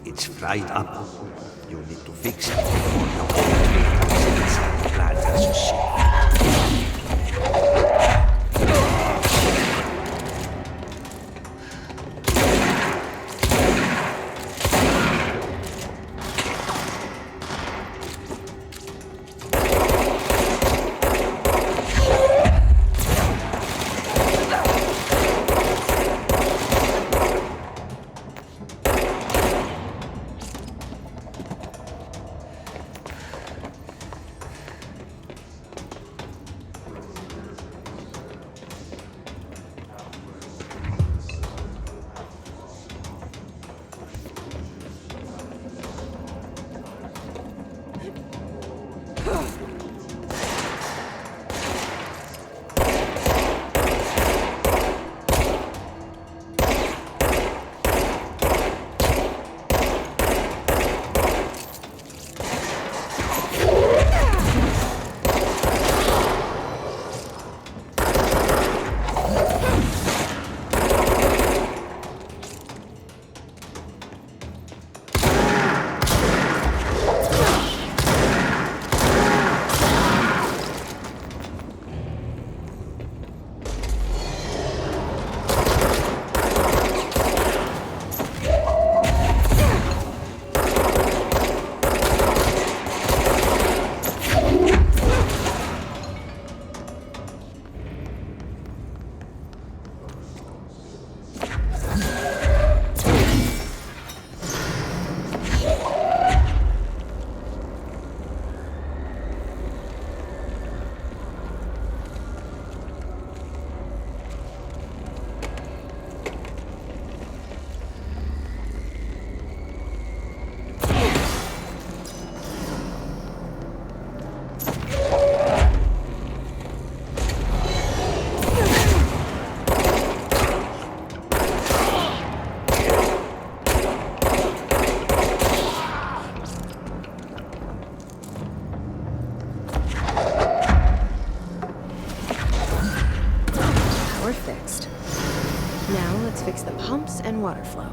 It's fried up. You need to fix it before the whole inside the plant has a shit. Fix the pumps and water flow.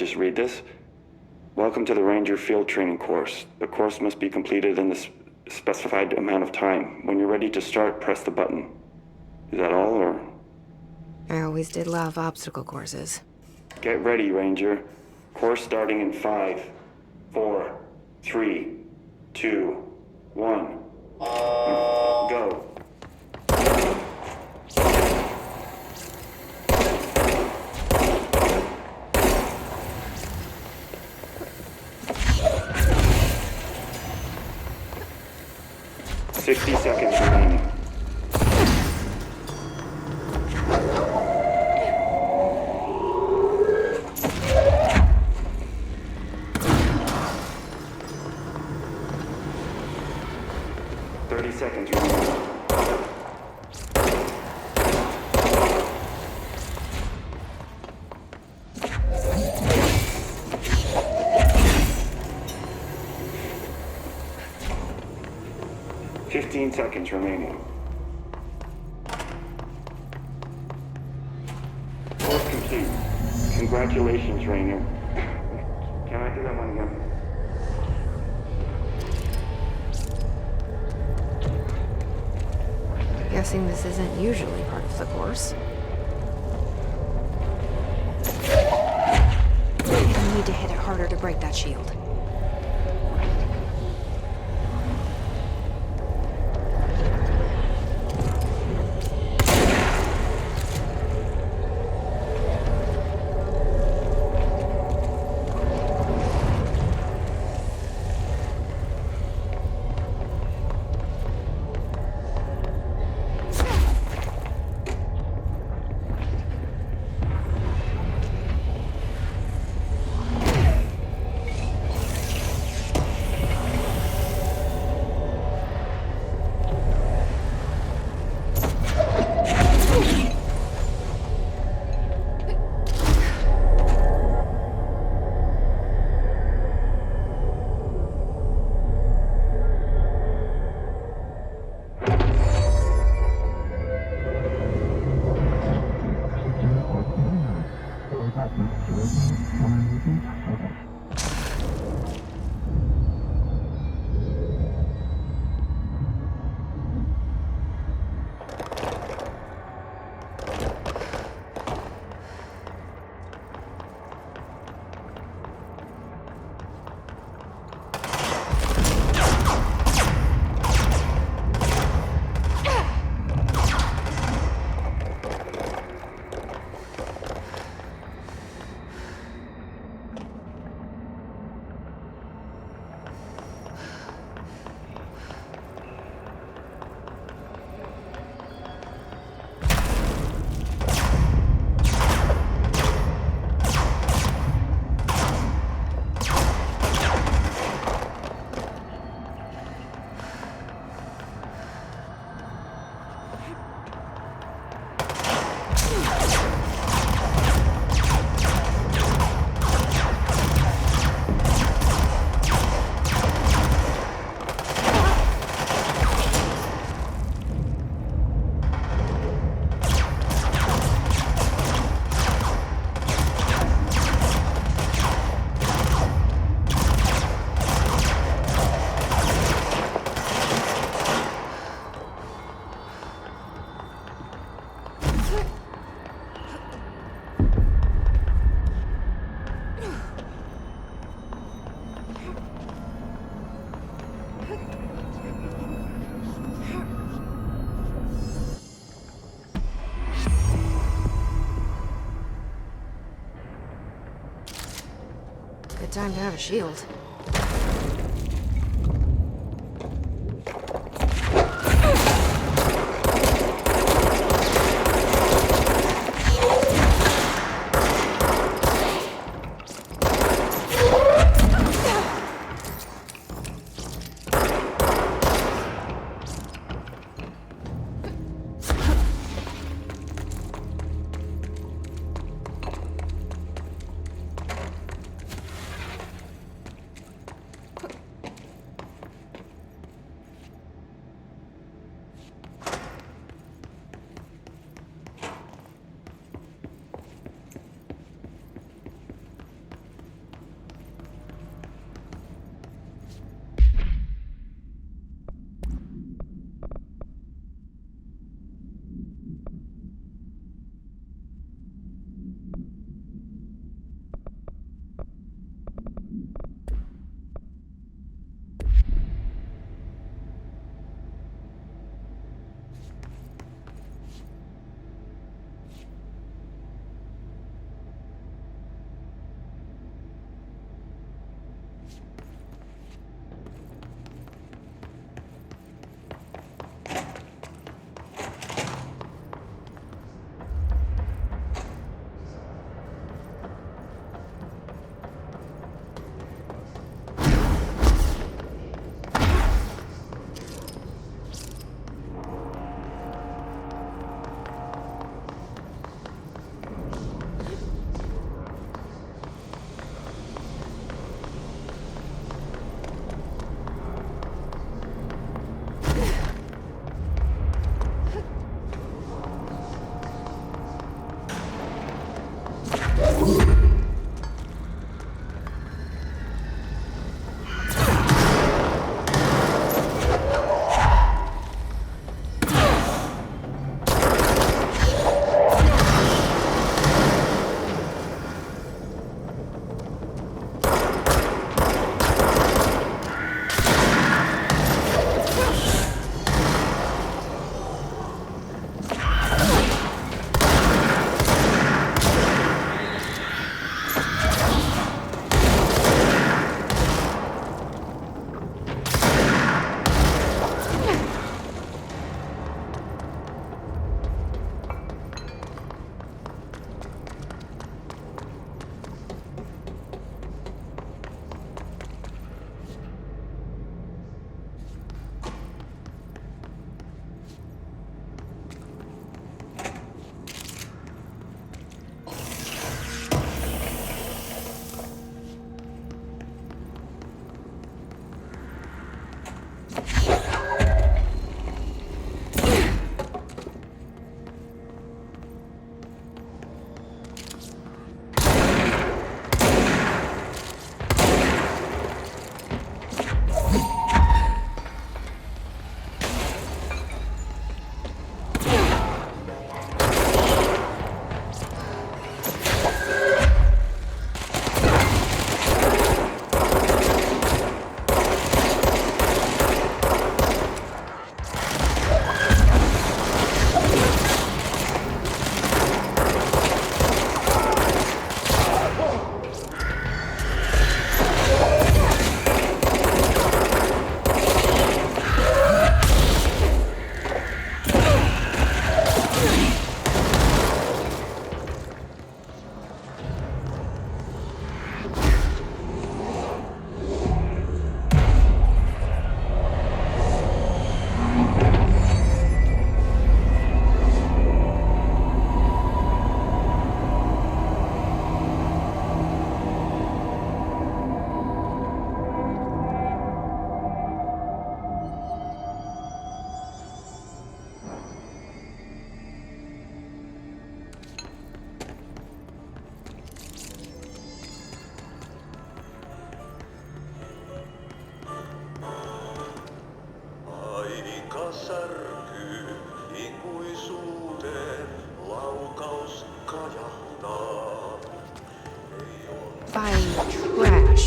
just read this? Welcome to the Ranger Field Training course. The course must be completed in the specified amount of time. When you're ready to start, press the button. Is that all, or? I always did love obstacle courses. Get ready, Ranger. Course starting in 5, 4, 3, 2, 1. Go. "60 seconds remaining. Seconds remaining. "15 seconds remaining. Course complete. Congratulations, Rainer. Can I do that one again? Guessing this isn't usually part of the course. I need to hit it harder to break that shield. Good time to have a shield.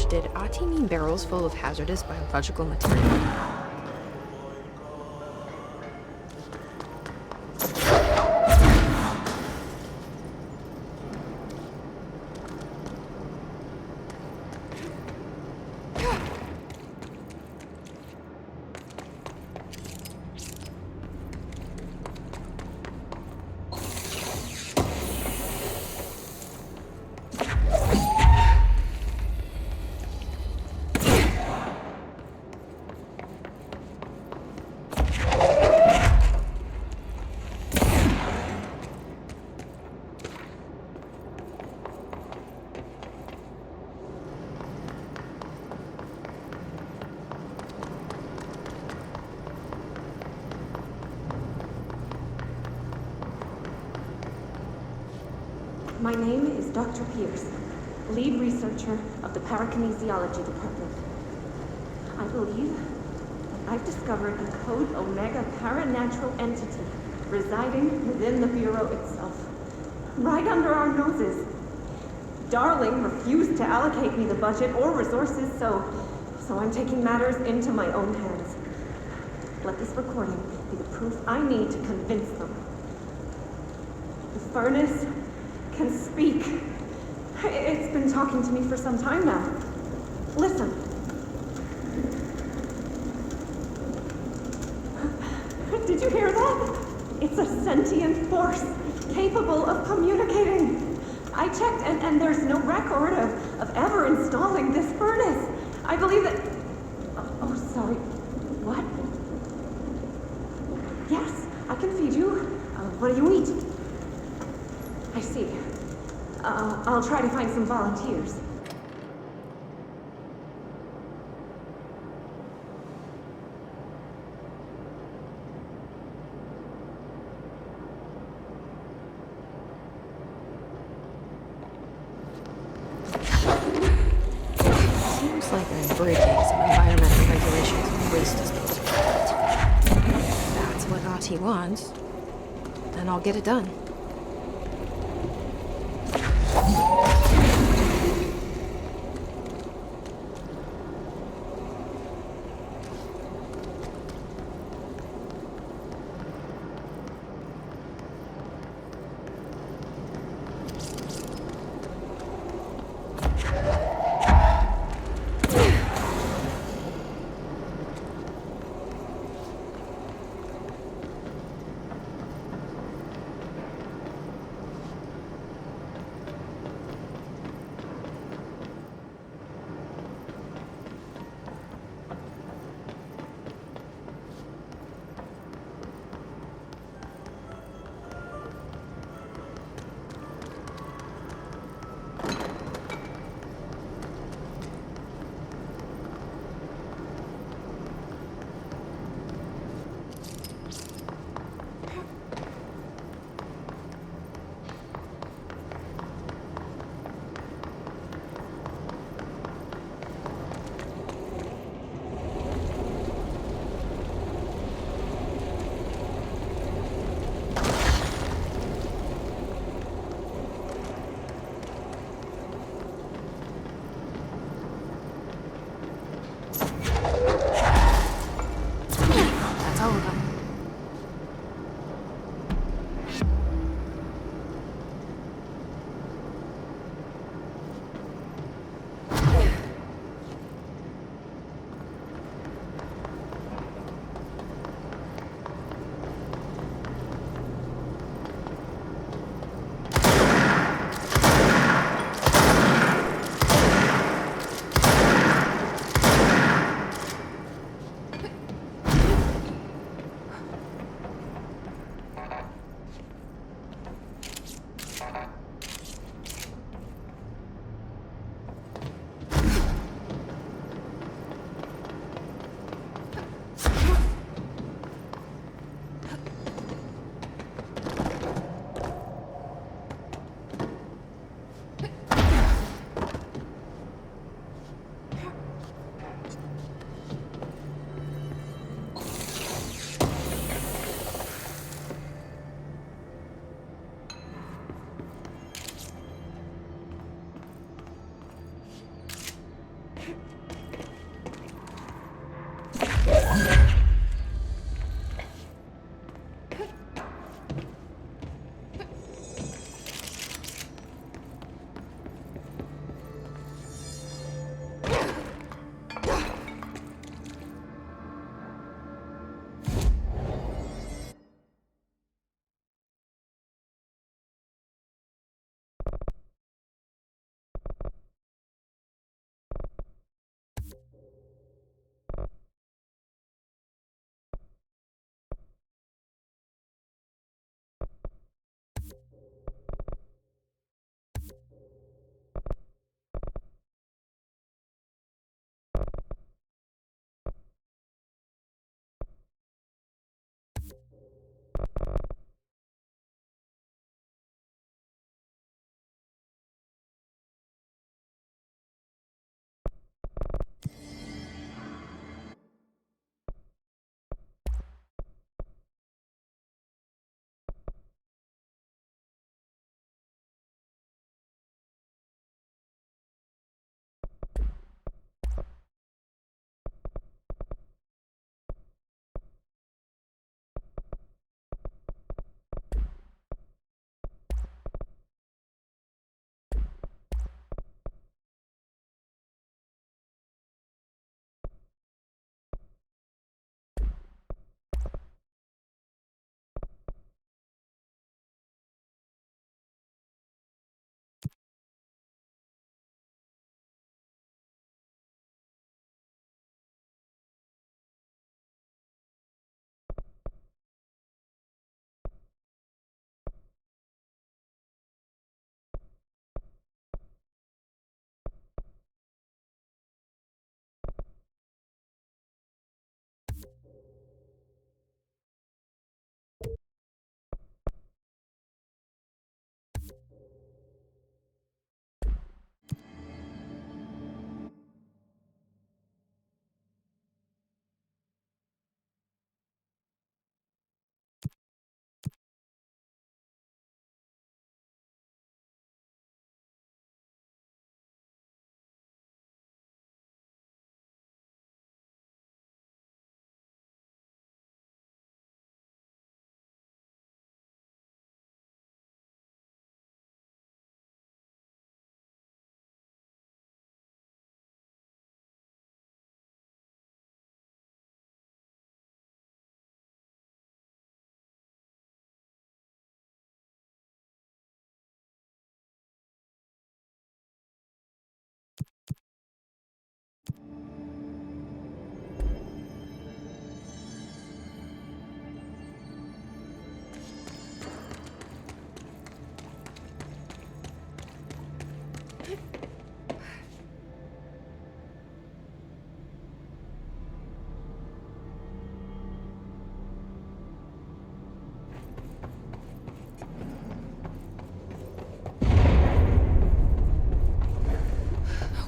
Gosh, did Ati mean barrels full of hazardous biological material? My name is Dr. Pierce, lead researcher of the parakinesiology department. I believe that I've discovered a Code Omega paranatural entity residing within the Bureau itself, right under our noses. Darling refused to allocate me the budget or resources, so I'm taking matters into my own hands. Let this recording be the proof I need to convince them. The furnace can speak. It's been talking to me for some time now. Listen. Did you hear that? It's a sentient force capable of communicating. I checked and there's no record of ever installing this furnace. I believe that... Oh, sorry. What? Yes, I can feed you. What do you eat? I see. I'll try to find some volunteers. Seems like I'm breaking some environmental regulations and waste disposal. If that's what Ati wants, then I'll get it done.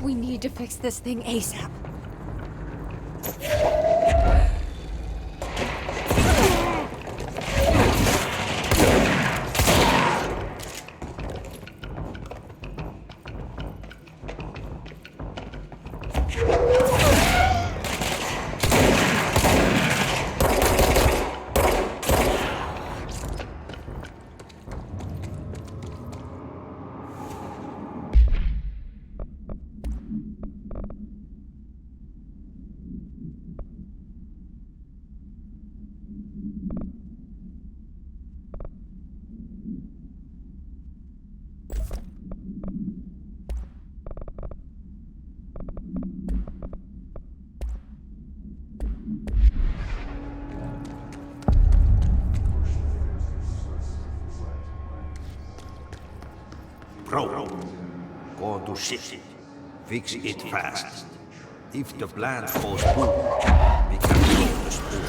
We need to fix this thing ASAP. Bro, go to ship. Fix it fast. If the plant goes boom, we can throw the spoon.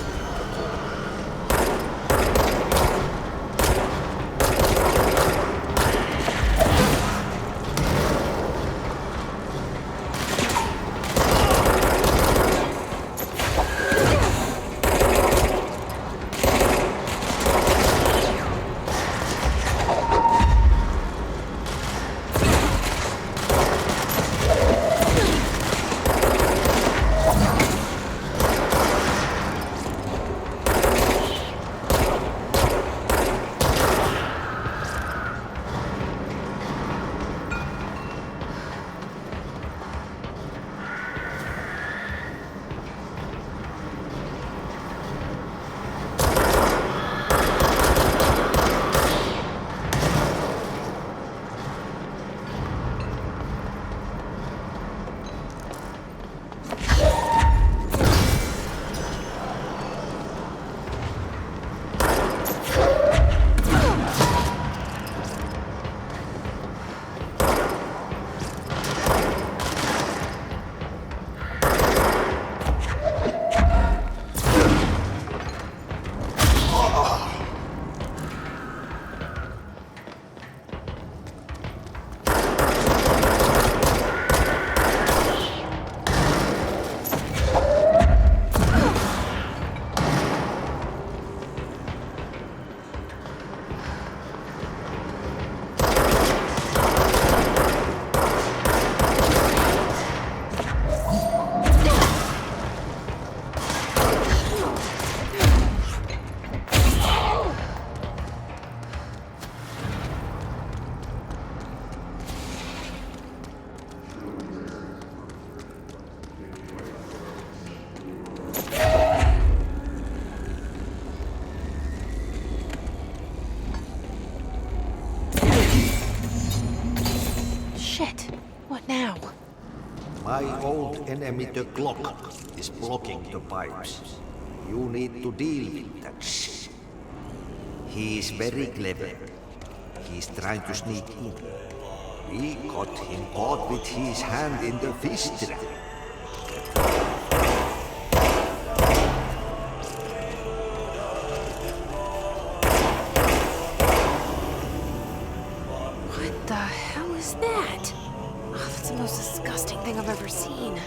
My old enemy, the clock, is blocking the pipes. You need to deal with that shit. He is very clever. He's trying to sneak in. We got him caught with his hand in the fish trap. What the hell is that? Oh, that's the most disgusting thing I've ever seen.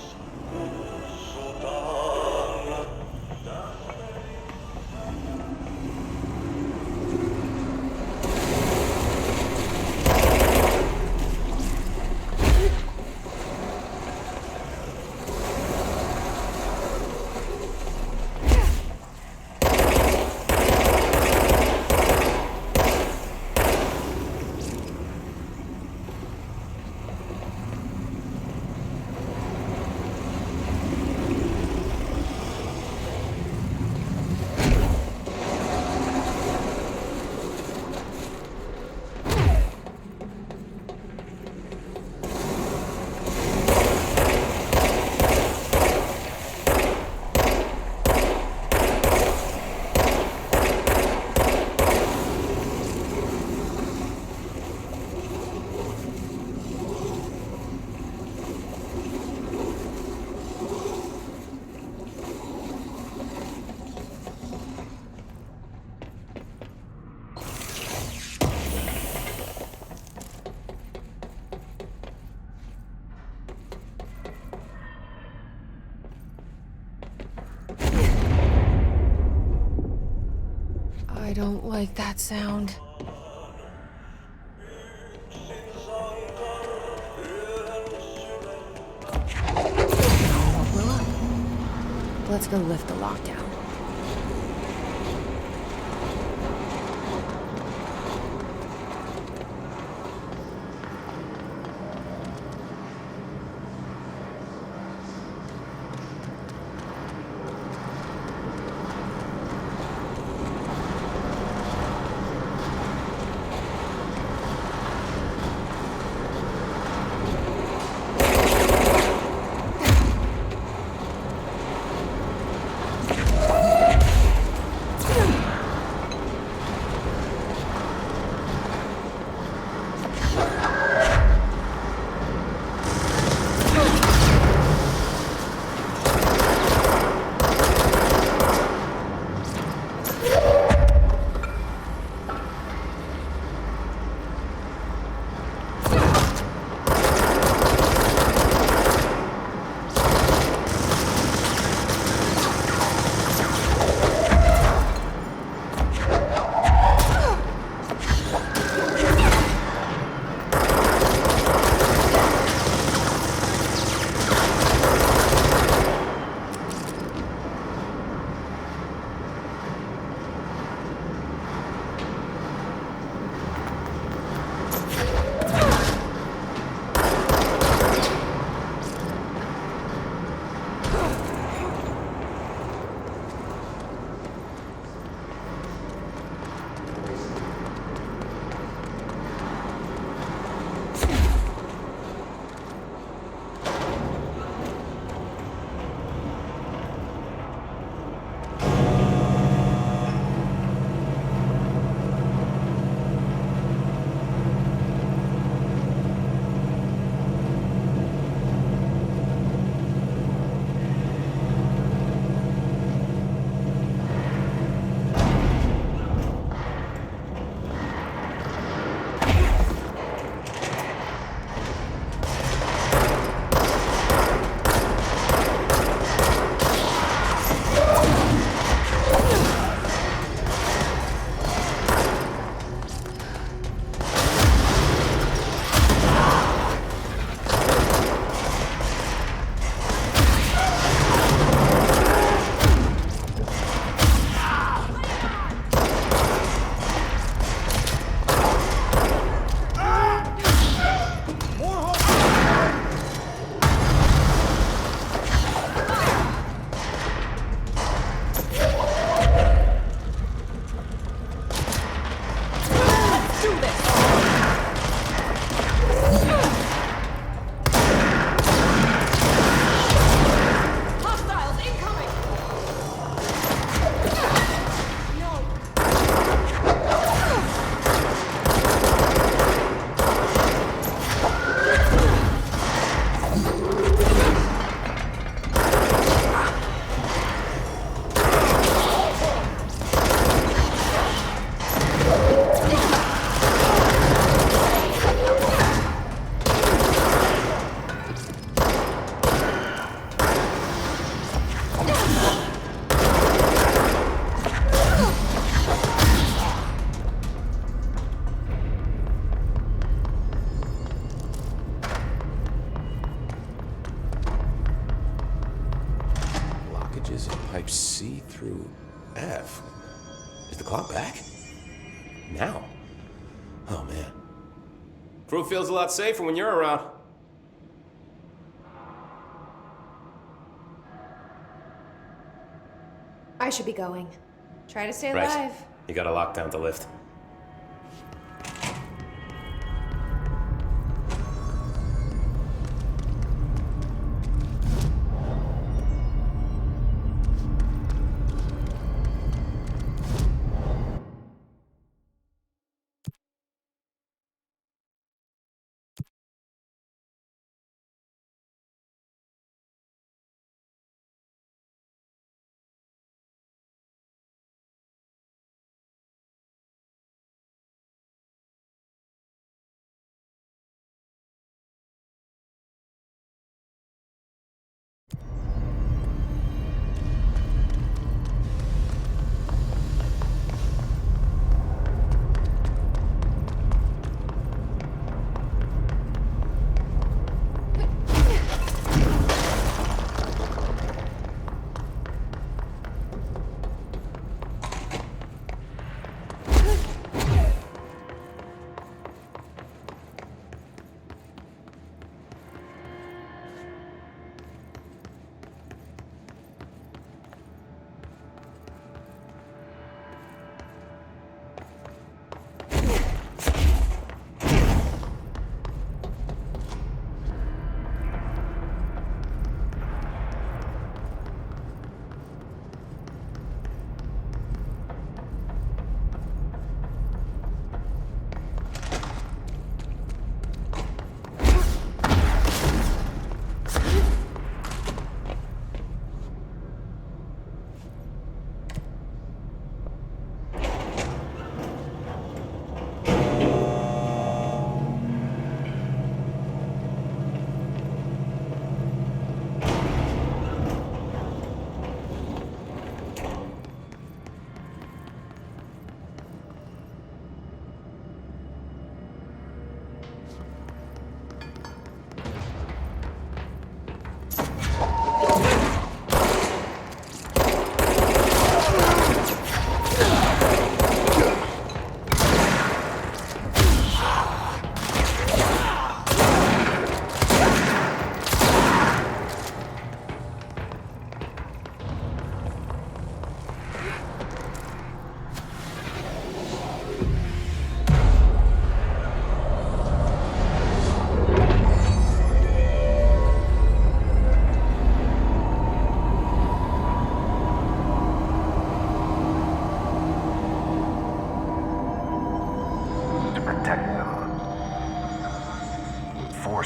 I don't like that sound. All blew up. Let's go lift the lockdown. Pipe C through F. Is the clock back? Now? Oh, man. Crew feels a lot safer when you're around. I should be going. Try to stay Right. alive. You got a lockdown to lift.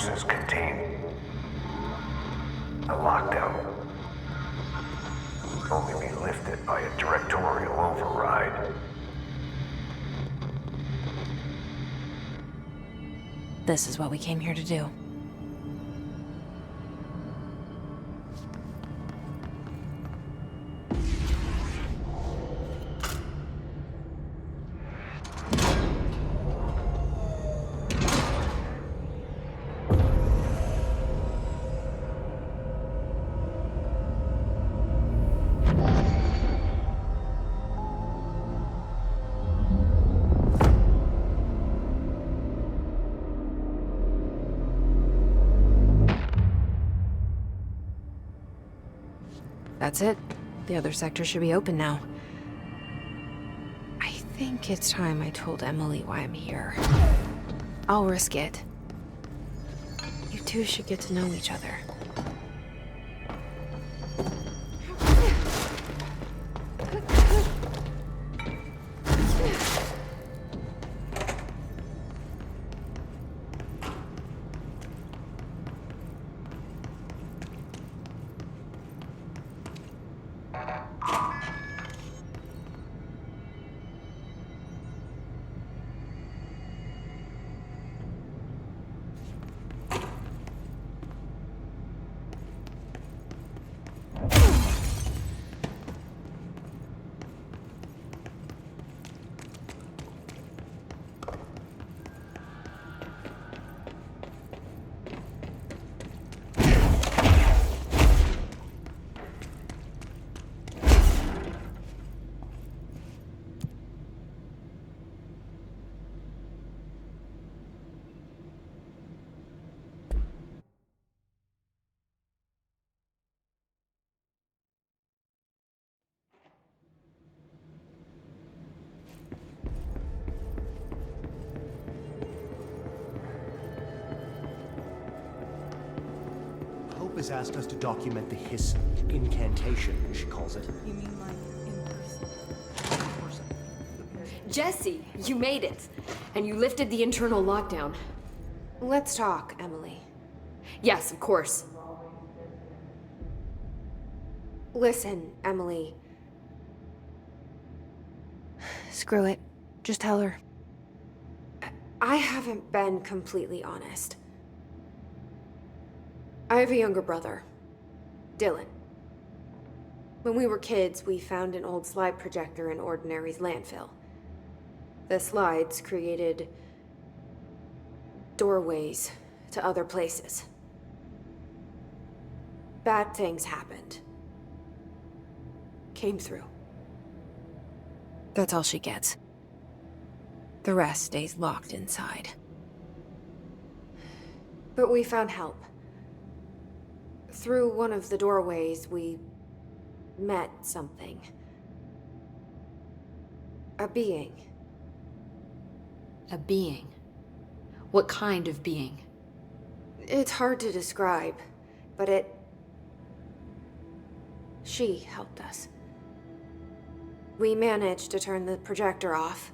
forces contain a lockdown. Only be lifted by a directorial override. This is what we came here to do. That's it. The other sector should be open now. I think it's time I told Emily why I'm here. I'll risk it. You two should get to know each other. Hope has asked us to document the hiss incantation, she calls it. You mean like in person? Jesse, you made it. And you lifted the internal lockdown. Let's talk, Emily. Yes, of course. Listen, Emily. Screw it. Just tell her. I haven't been completely honest. I have a younger brother, Dylan. When we were kids, we found an old slide projector in Ordinary's landfill. The slides created doorways to other places. Bad things happened. Came through. That's all she gets. The rest stays locked inside. But we found help. Through one of the doorways, we met something. A being. A being? What kind of being? It's hard to describe, but she helped us. We managed to turn the projector off.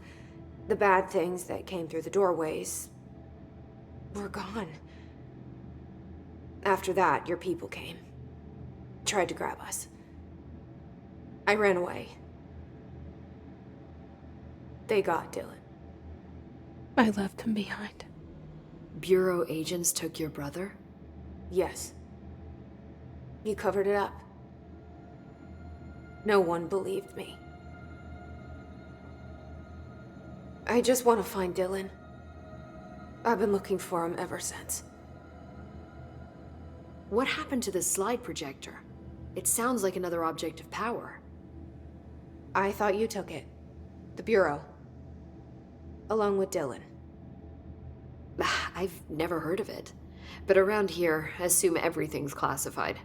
The bad things that came through the doorways were gone. After that, your people came. Tried to grab us. I ran away. They got Dylan. I left him behind. Bureau agents took your brother? Yes. You covered it up. No one believed me. I just want to find Dylan. I've been looking for him ever since. What happened to the slide projector? It sounds like another object of power. I thought you took it. The Bureau. Along with Dylan. I've never heard of it. But around here, assume everything's classified.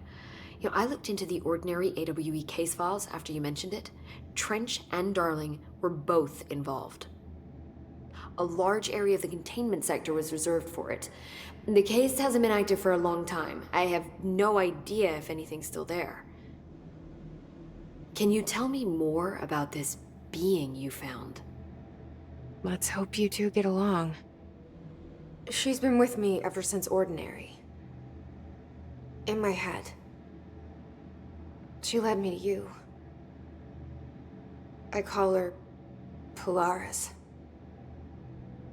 You know, I looked into the Ordinary AWE case files after you mentioned it. Trench and Darling were both involved. A large area of the containment sector was reserved for it. The case hasn't been active for a long time. I have no idea if anything's still there. Can you tell me more about this being you found? Let's hope you two get along. She's been with me ever since Ordinary. In my head. She led me to you. I call her Polaris.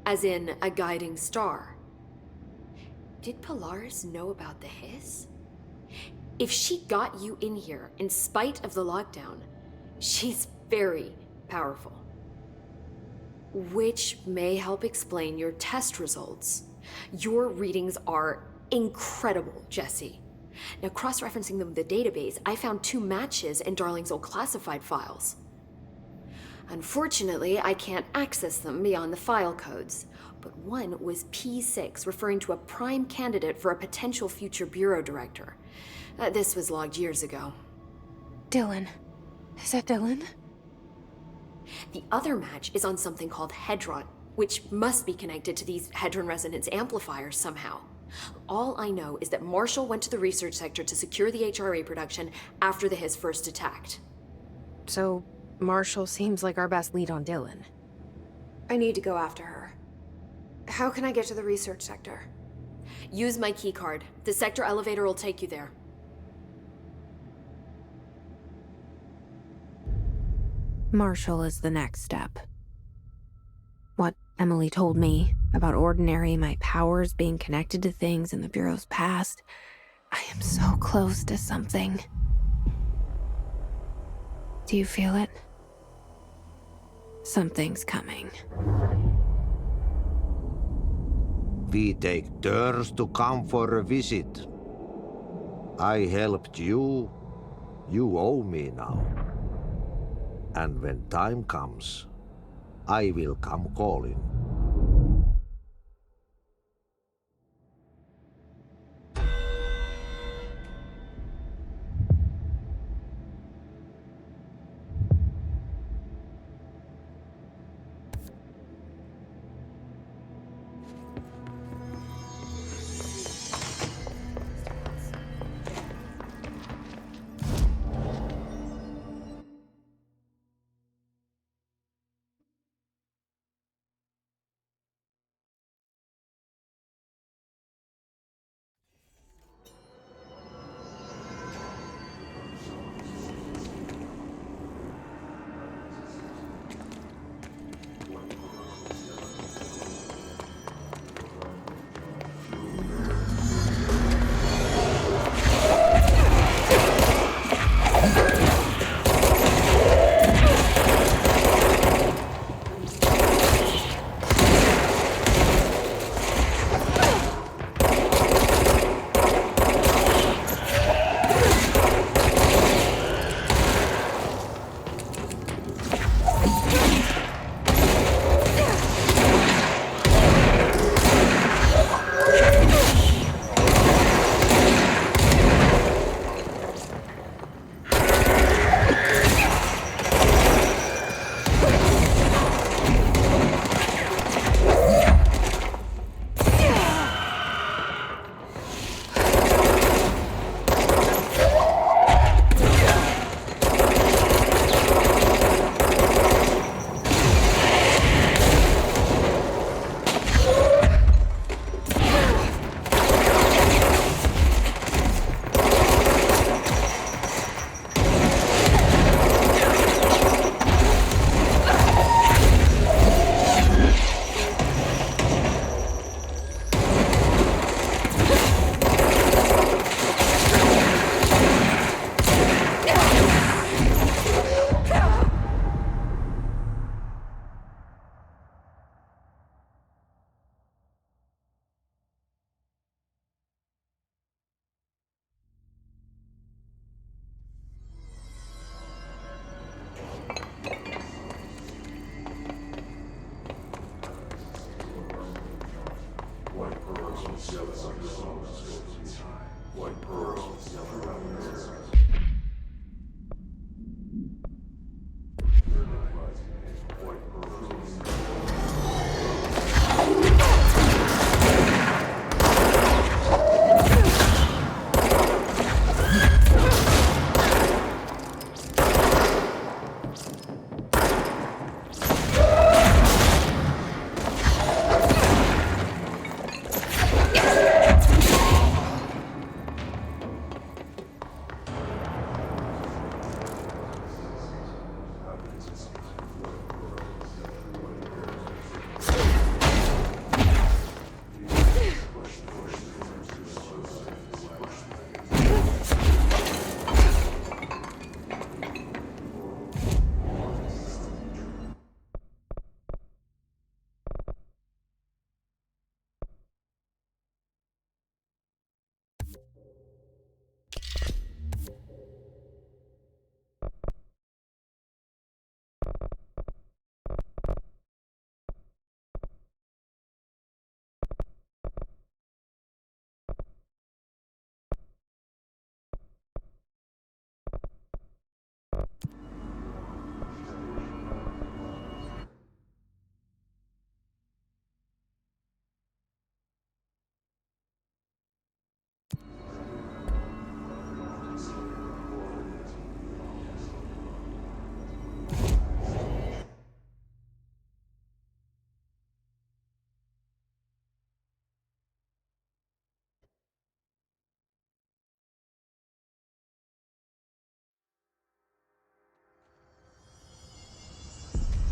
As in a guiding star. Did Polaris know about the hiss? If she got you in here in spite of the lockdown, she's very powerful. Which may help explain your test results. Your readings are incredible, Jesse. Now, cross-referencing them with the database, I found 2 matches in Darling's old classified files. Unfortunately, I can't access them beyond the file codes, but one was P6, referring to a prime candidate for a potential future bureau director. This was logged years ago. Dylan. Is that Dylan? The other match is on something called Hedron, which must be connected to these Hedron resonance amplifiers somehow. All I know is that Marshall went to the research sector to secure the HRA production after the hiss first attacked. So, Marshall seems like our best lead on Dylan. I need to go after her. How can I get to the research sector? Use my keycard. The sector elevator will take you there. Marshall is the next step. What Emily told me about Ordinary, my powers being connected to things in the Bureau's past, I am so close to something. Do you feel it? Something's coming. We take turns to come for a visit. I helped you. You owe me now. And when time comes, I will come calling.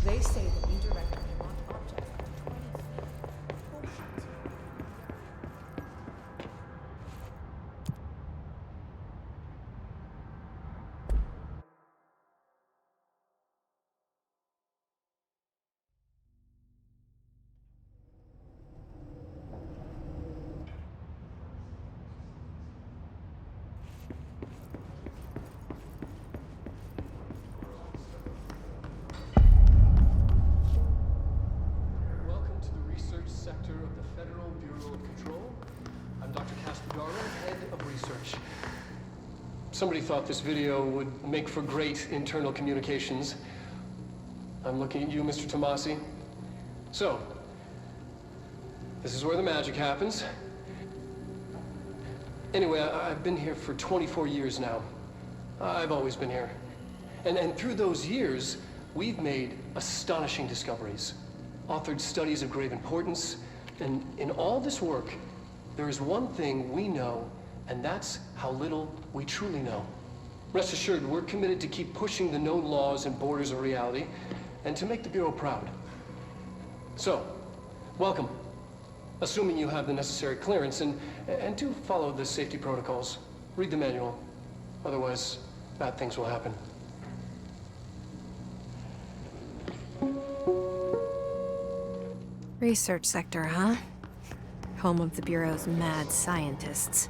They say that we directly want objects like 20 oceans. Sector of the Federal Bureau of Control. I'm Dr. Casper Darwin, head of research. Somebody thought this video would make for great internal communications. I'm looking at you, Mr. Tomasi. So, this is where the magic happens. Anyway, I've been here for 24 years now. I've always been here. And through those years, we've made astonishing discoveries. Authored studies of grave importance, and in all this work, there is one thing we know, and that's how little we truly know. Rest assured, we're committed to keep pushing the known laws and borders of reality, and to make the Bureau proud. So, welcome. Assuming you have the necessary clearance, and do follow the safety protocols. Read the manual, otherwise bad things will happen. Research sector, huh? Home of the Bureau's mad scientists.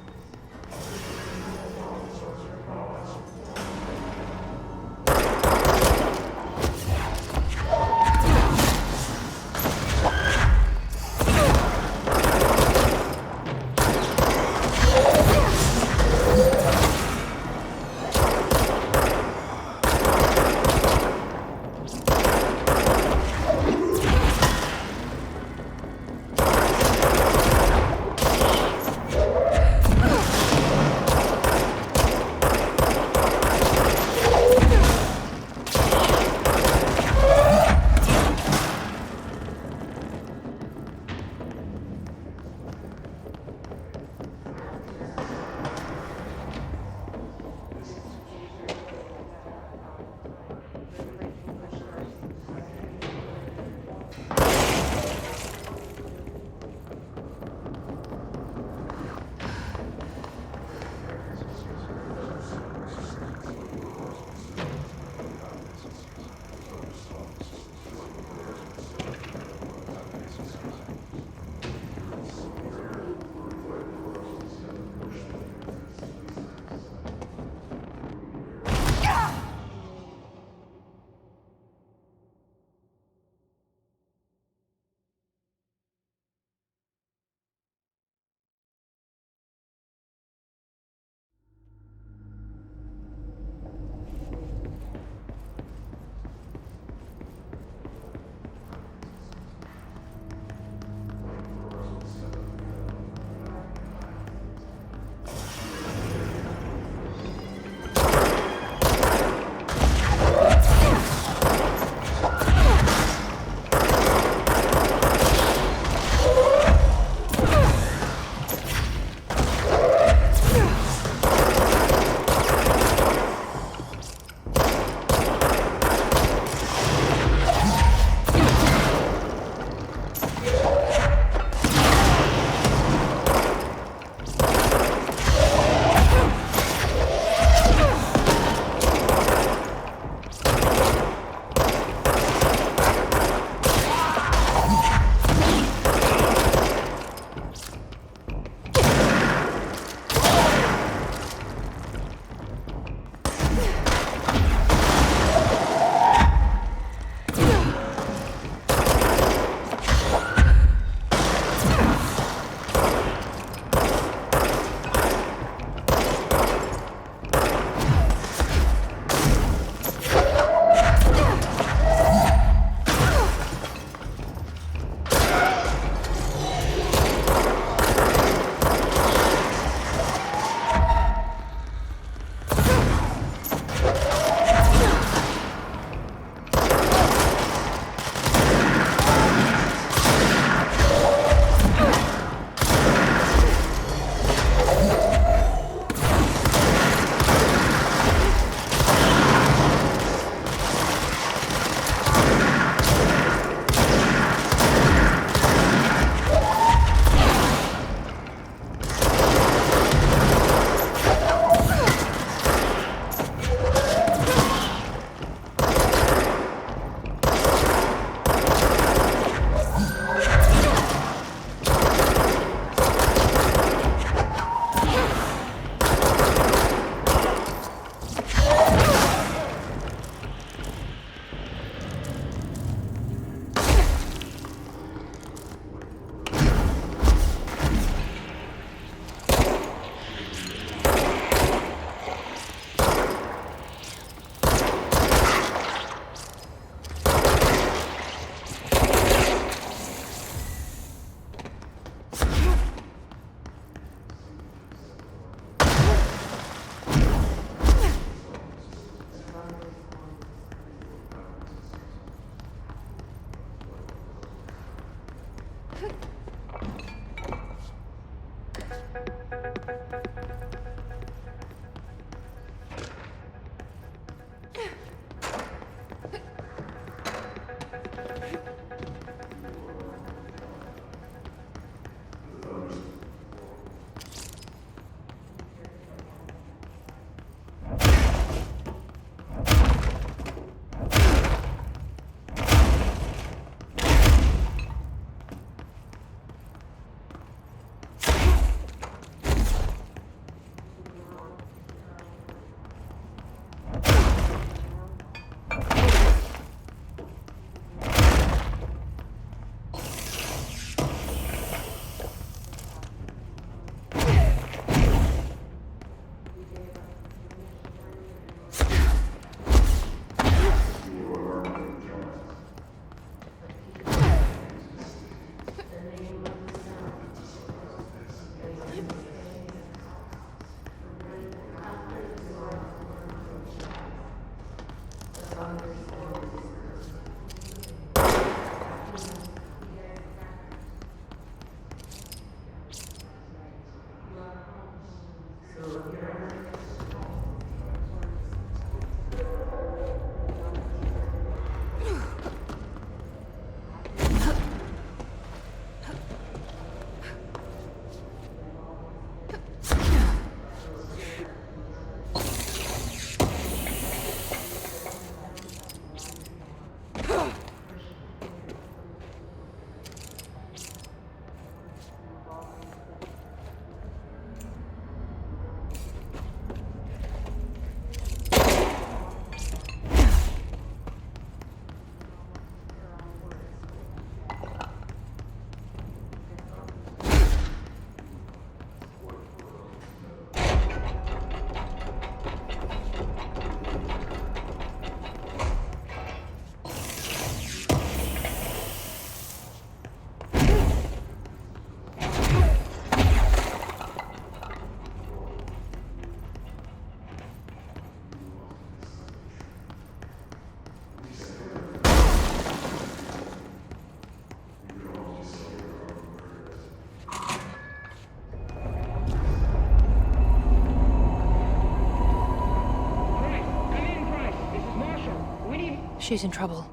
She's in trouble.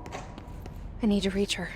I need to reach her.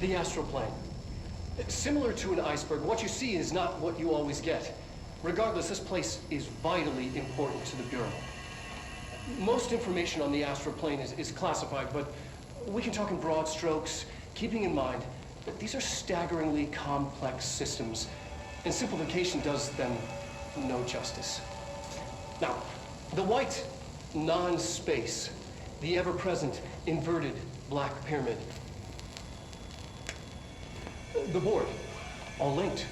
The astral plane. Similar to an iceberg, what you see is not what you always get. Regardless, this place is vitally important to the Bureau. Most information on the astral plane is classified, but we can talk in broad strokes, keeping in mind that these are staggeringly complex systems, and simplification does them no justice. Now, the white non-space, the ever-present inverted black pyramid. The board, all linked,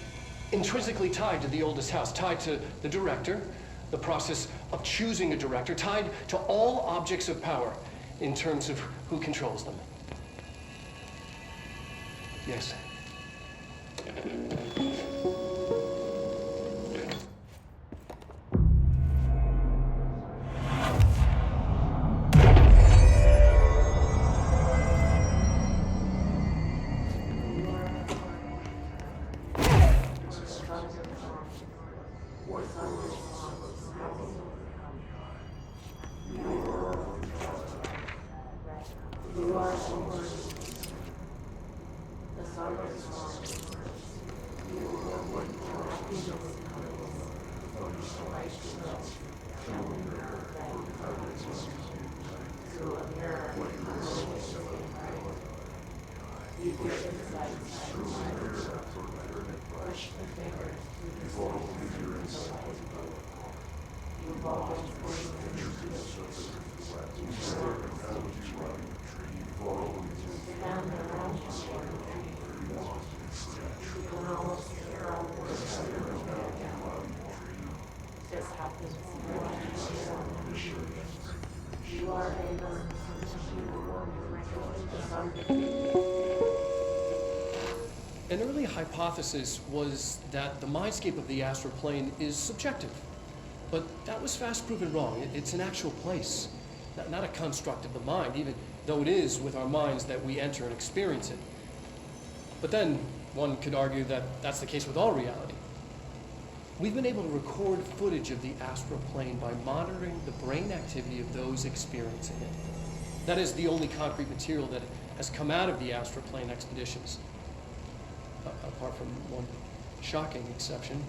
intrinsically tied to the oldest house, tied to the director, the process of choosing a director, tied to all objects of power in terms of who controls them. Yes. An early hypothesis was that the mindscape of the astral plane is subjective, but that was fast proven wrong. It's an actual place, not a construct of the mind, even though it is with our minds that we enter and experience it. But then one could argue that that's the case with all reality. We've been able to record footage of the astral plane by monitoring the brain activity of those experiencing it. That is the only concrete material that has come out of the astral plane expeditions. Apart from one shocking exception.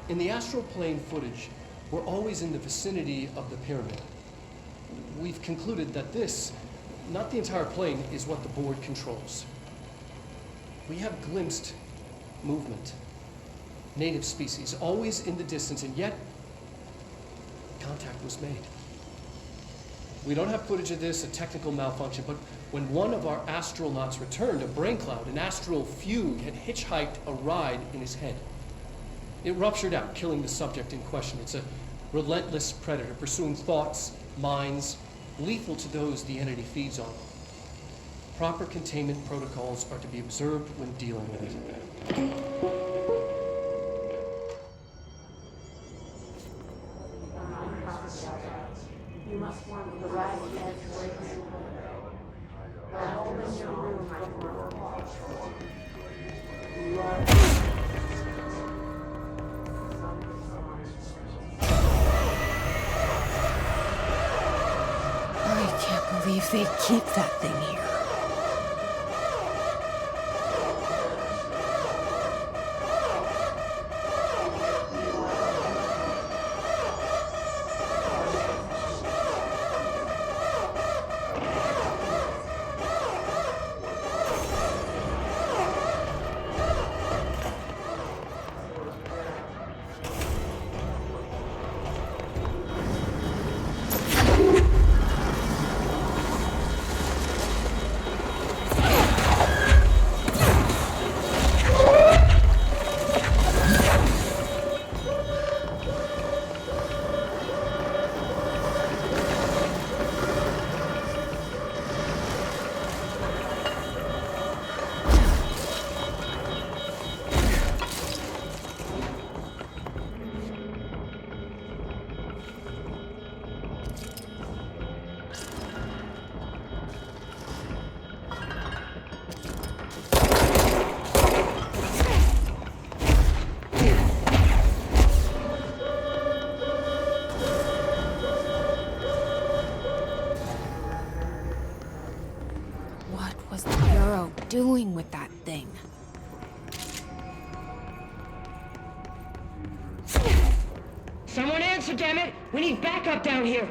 In the astral plane footage, we're always in the vicinity of the pyramid. We've concluded that this, not the entire plane, is what the board controls. We have glimpsed movement, native species, always in the distance, and yet contact was made. We don't have footage of this, a technical malfunction, but when one of our astronauts returned, a brain cloud, an astral fugue, had hitchhiked a ride in his head. It ruptured out, killing the subject in question. It's a relentless predator, pursuing thoughts, minds, lethal to those the entity feeds on. Proper containment protocols are to be observed when dealing with it. You must form the right edge away. Now open your room for you are. I can't believe they keep that thing here. Someone answer, damn it! We need backup down here!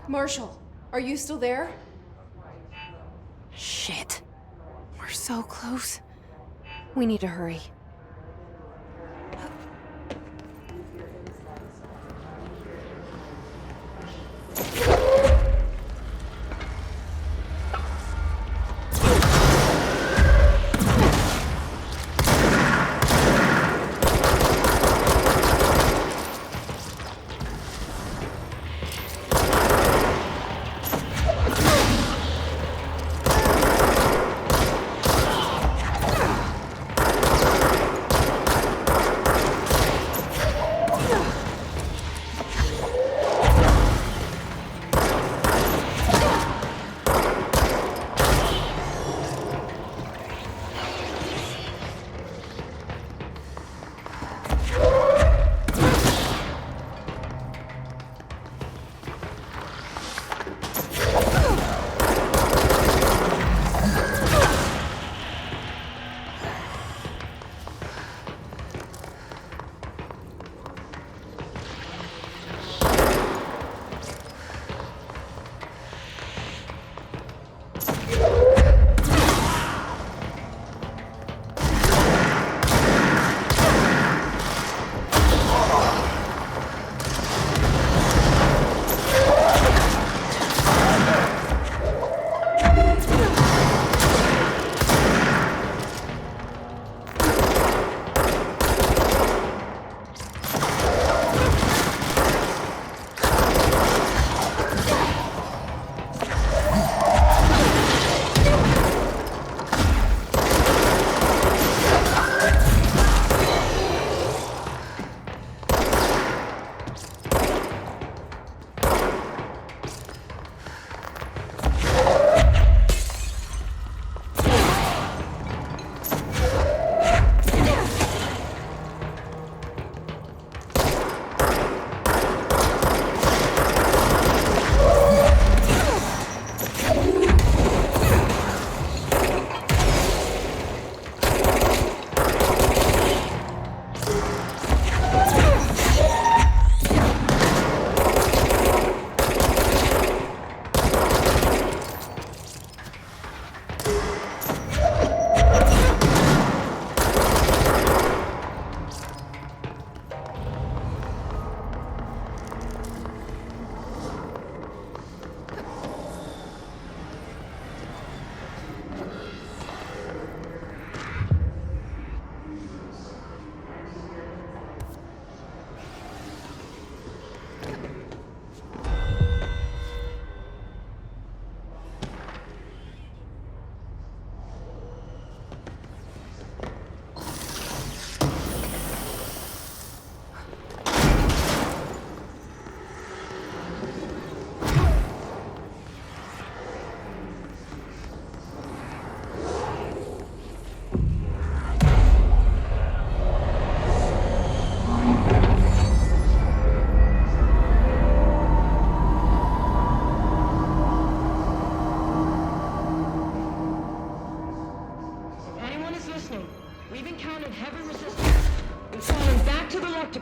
Marshall, are you still there? Shit. We're so close. We need to hurry.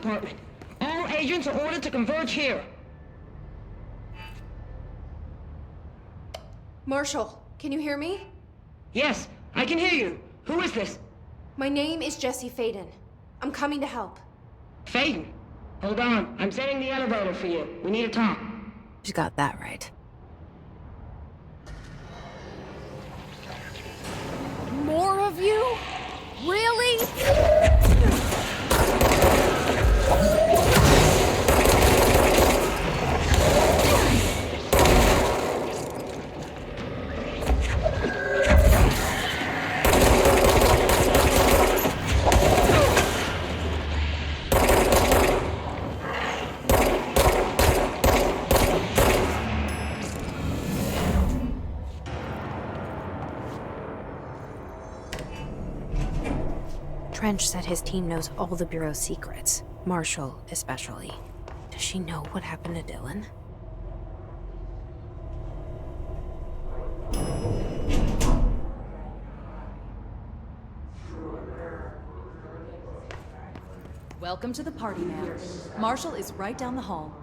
department. All agents are ordered to converge here. Marshall, can you hear me? Yes, I can hear you. Who is this? My name is Jesse Faden. I'm coming to help. Faden? Hold on. I'm setting the elevator for you. We need to talk. She's got that right. More of you? Really? Trench said his team knows all the Bureau's secrets, Marshall especially. Does she know what happened to Dylan? Welcome to the party, ma'am. Marshall is right down the hall.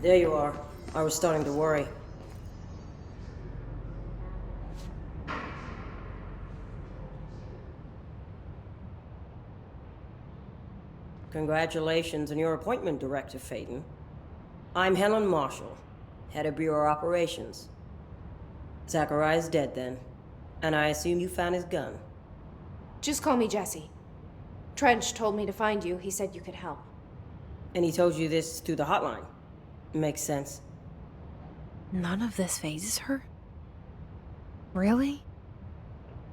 There you are. I was starting to worry. Congratulations on your appointment, Director Faden. I'm Helen Marshall, head of Bureau Operations. Zachariah's dead then, and I assume you found his gun. Just call me Jesse. Trench told me to find you. He said you could help. And he told you this through the hotline. Makes sense. None of this phases her? Really?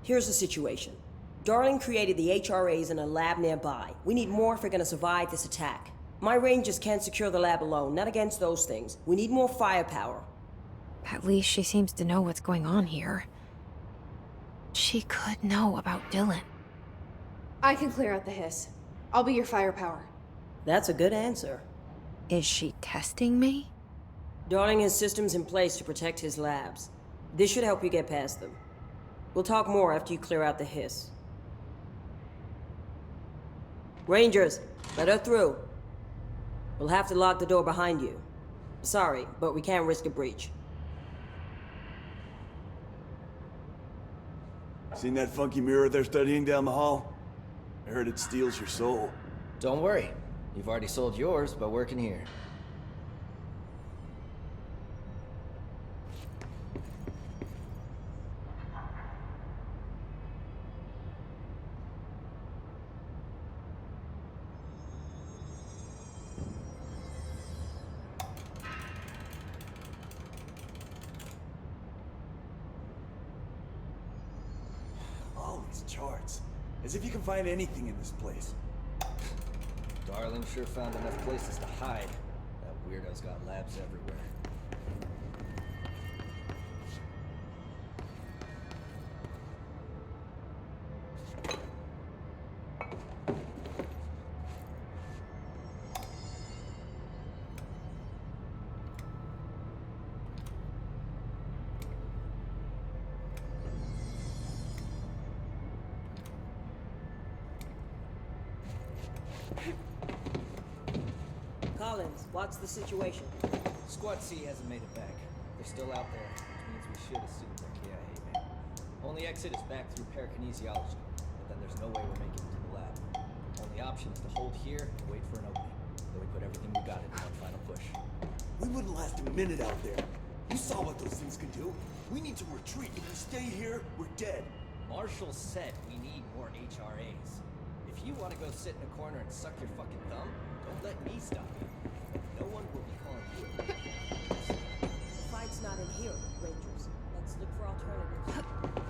Here's the situation. Darling created the HRAs in a lab nearby. We need more if we're gonna survive this attack. My rangers can't secure the lab alone, not against those things. We need more firepower. At least she seems to know what's going on here. She could know about Dylan. I can clear out the hiss. I'll be your firepower. That's a good answer. Is she testing me? Darling has systems in place to protect his labs. This should help you get past them. We'll talk more after you clear out the hiss. Rangers, let her through. We'll have to lock the door behind you. Sorry, but we can't risk a breach. Seen that funky mirror they're studying down the hall? I heard it steals your soul. Don't worry. You've already sold yours by working here. All these charts. As if you can find anything in this place. Darling sure found enough places to hide. That weirdo's got labs everywhere. Collins, what's the situation? Squad C hasn't made it back. They're still out there, which means we should assume they're KIA, man. Only exit is back through parakinesiology, but then there's no way we're making it to the lab. Only option is to hold here and wait for an opening. Then we put everything we got into one final push. We wouldn't last a minute out there. You saw what those things can do. We need to retreat. If we stay here, we're dead. Marshall said we need more HRAs. If you want to go sit in a corner and suck your fucking thumb, don't let me stop you. No one will be calling you. The fight's not in here, Rangers. Let's look for alternatives.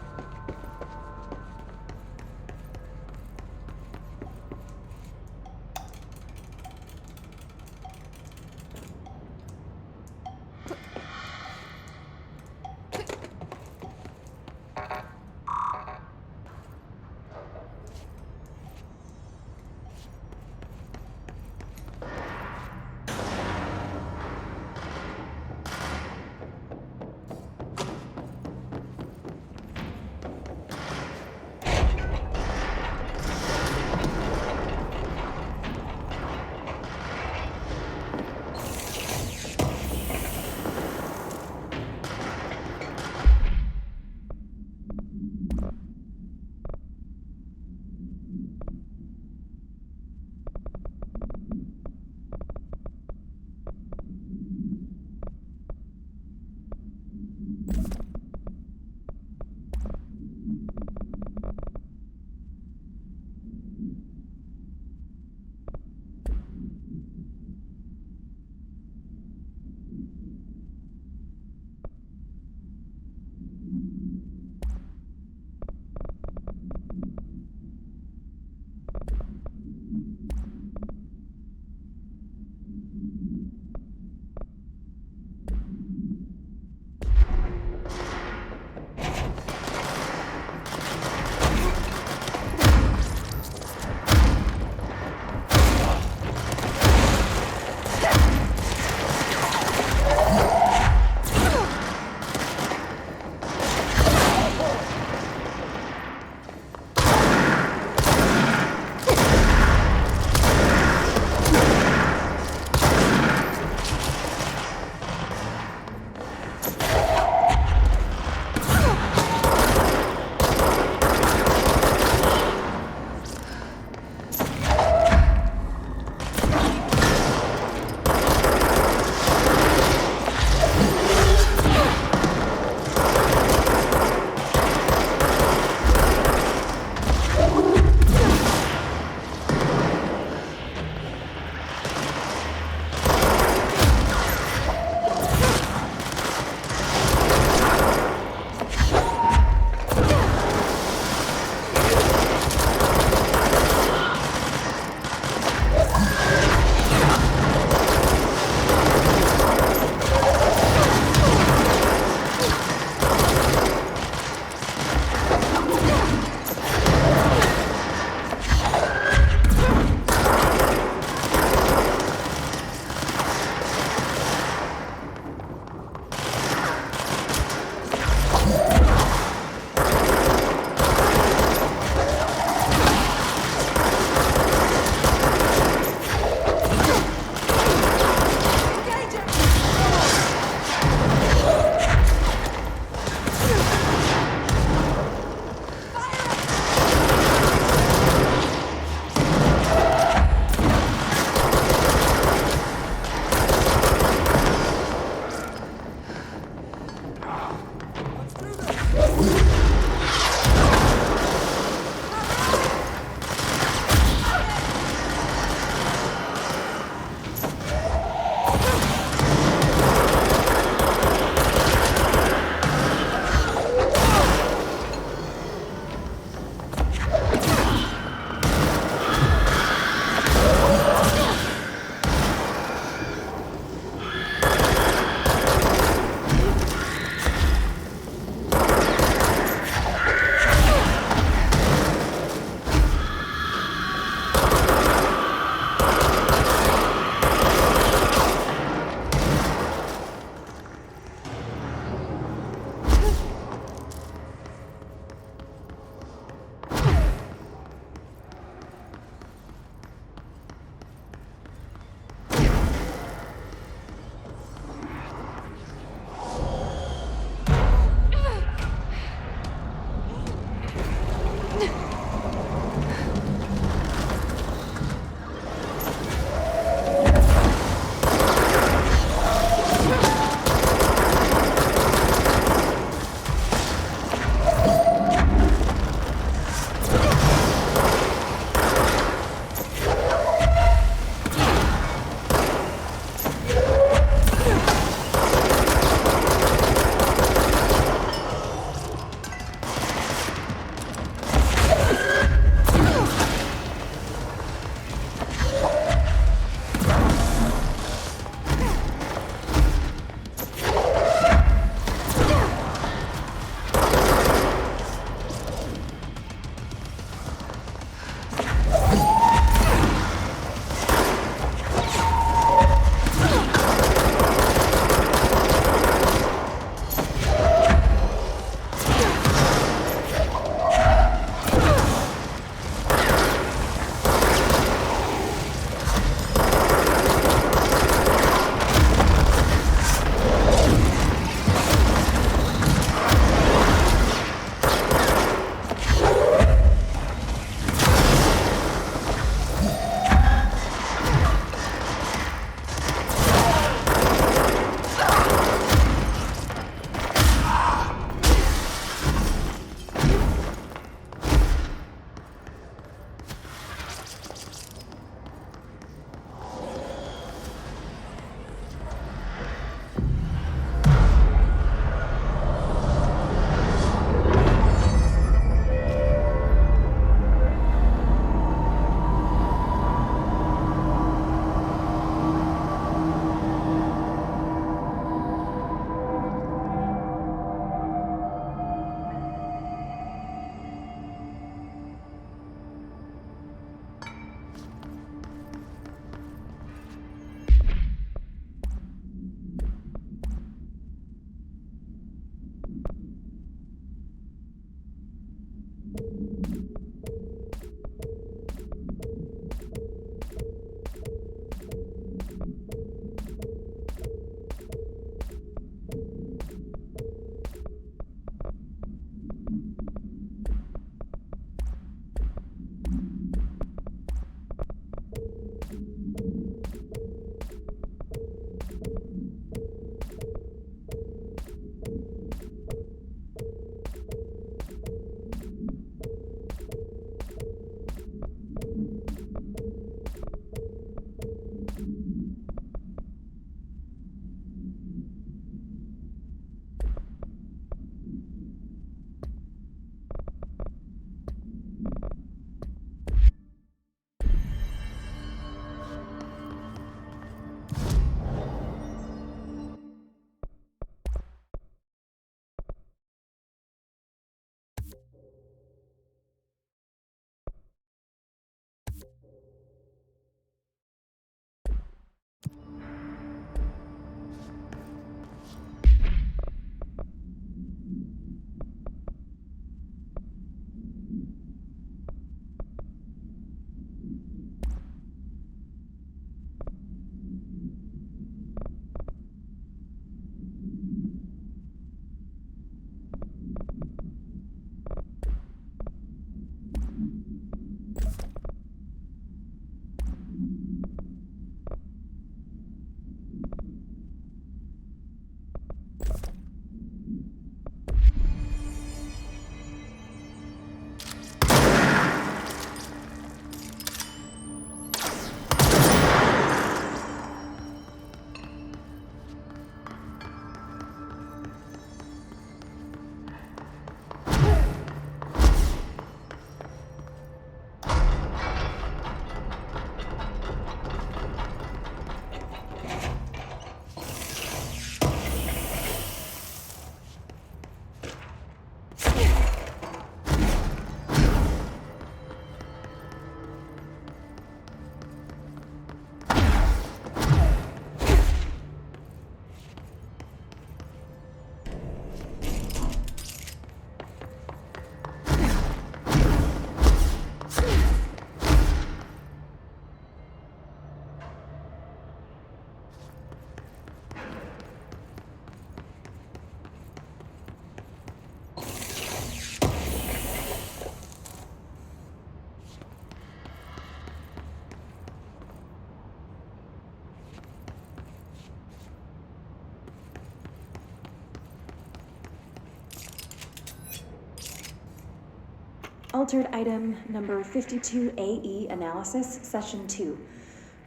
Altered item number 52AE analysis, session 2.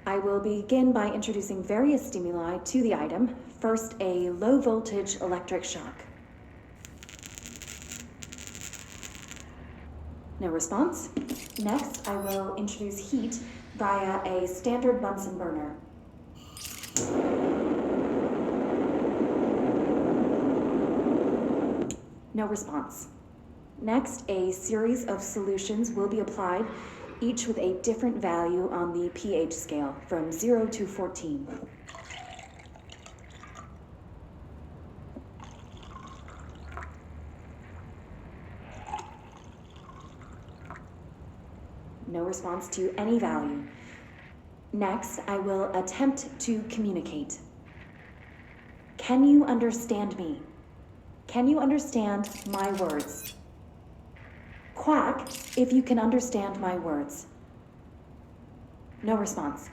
I will begin by introducing various stimuli to the item. First, a low voltage electric shock. No response. Next, I will introduce heat via a standard Bunsen burner. No response. Next, a series of solutions will be applied, each with a different value on the pH scale, from 0 to 14. No response to any value. Next, I will attempt to communicate. Can you understand me? Can you understand my words? Quack if you can understand my words. No response.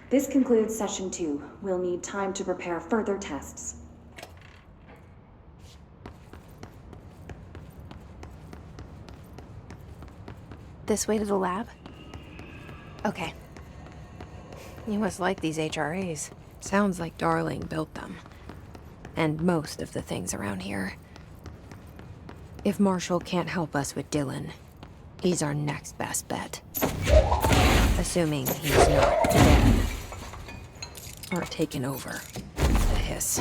This concludes session 2. We'll need time to prepare further tests. This way to the lab? Okay. You must like these HRAs. Sounds like Darling built them. And most of the things around here. If Marshall can't help us with Dylan, he's our next best bet. Assuming he's not dead. Or taken over. The hiss.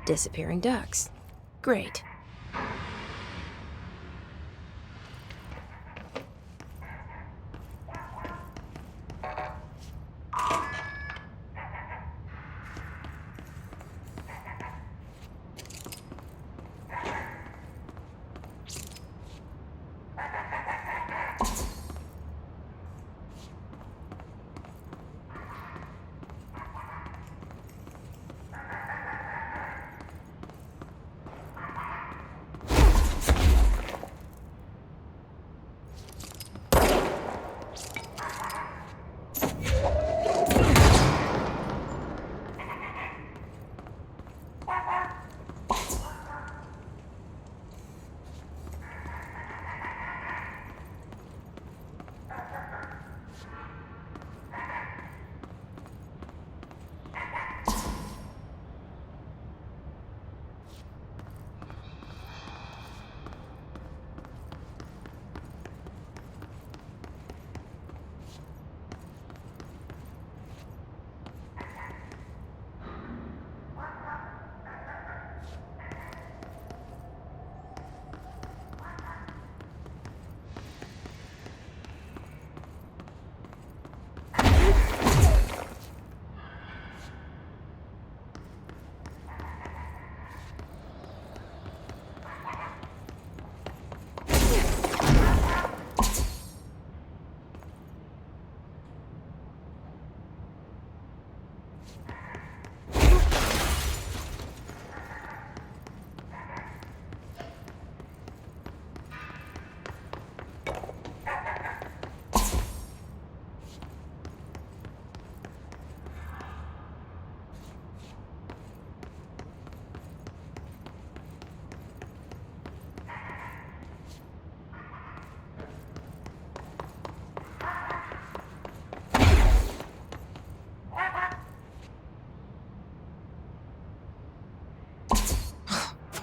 Disappearing ducks. Great.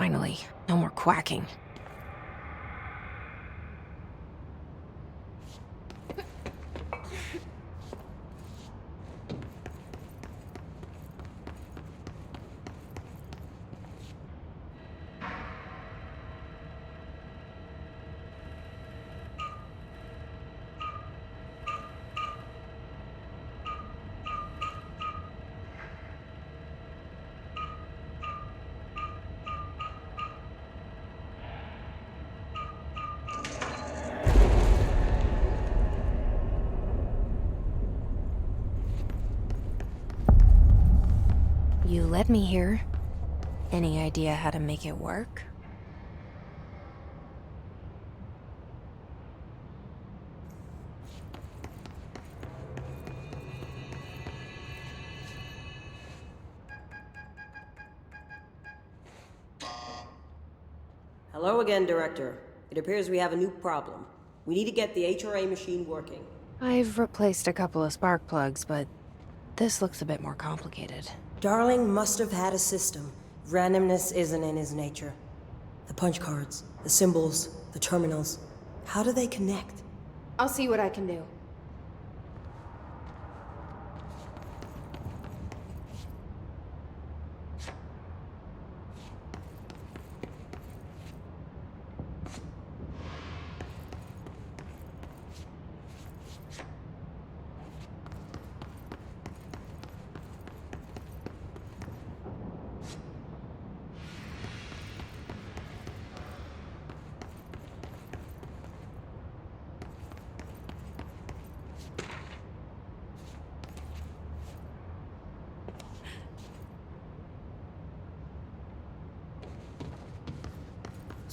Finally, no more quacking. You led me here. Any idea how to make it work? Hello again, Director. It appears we have a new problem. We need to get the HRA machine working. I've replaced a couple of spark plugs, but this looks a bit more complicated. Darling must have had a system. Randomness isn't in his nature. The punch cards, the symbols, the terminals. How do they connect? I'll see what I can do.